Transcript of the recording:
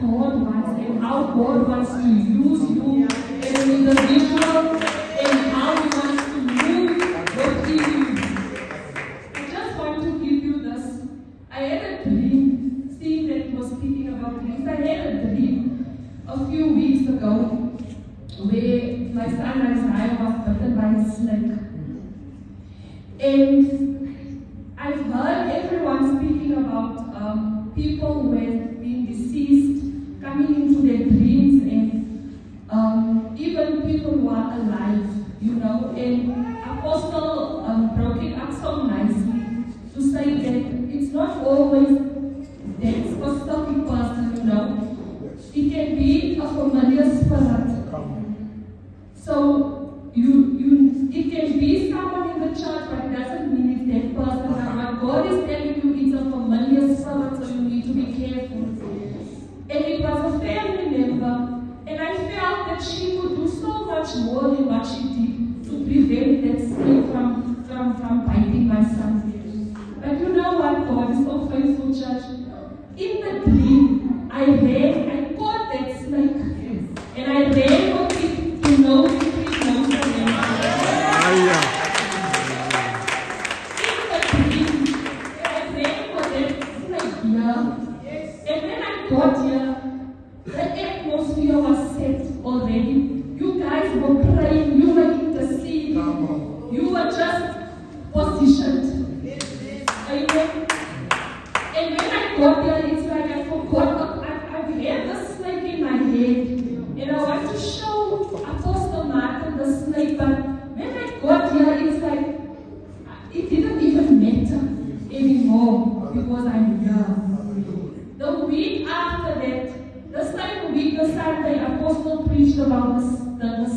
God wants and how God wants to use you as an individual and how He wants to move within you. I just want to give you this. I had a dream. Steve that was speaking about dreams. I had a dream a few weeks ago where my son Isaiah was bitten by a snake. And I've heard everyone speaking about people who have been deceased coming into their dreams and even people who are alive, you know. And Apostle broke it up so nicely to say that it's not always that specific person, you know. It can be a familiar spirit. So it can be someone in the church, but it doesn't mean it's that person. But God is telling you it's a familiar spirit, so you need to be careful. And it was a family member, and I felt that she would do so much more than what she did to prevent that snake from biting my son. But you know what? God is so faithful, church. In the dream, I caught that snake, and I ran with it to know it. And when I got here, the atmosphere was set already. You guys were praying, you were interceding, you were just positioned. Amen. And when I got here, it's like I forgot. I've had the snake in my head, and I want to show Apostle Martin the snake, but when I got here, it's like it didn't even matter anymore because I'm here. The week after that, the same week, the Sunday, Apostle preached about the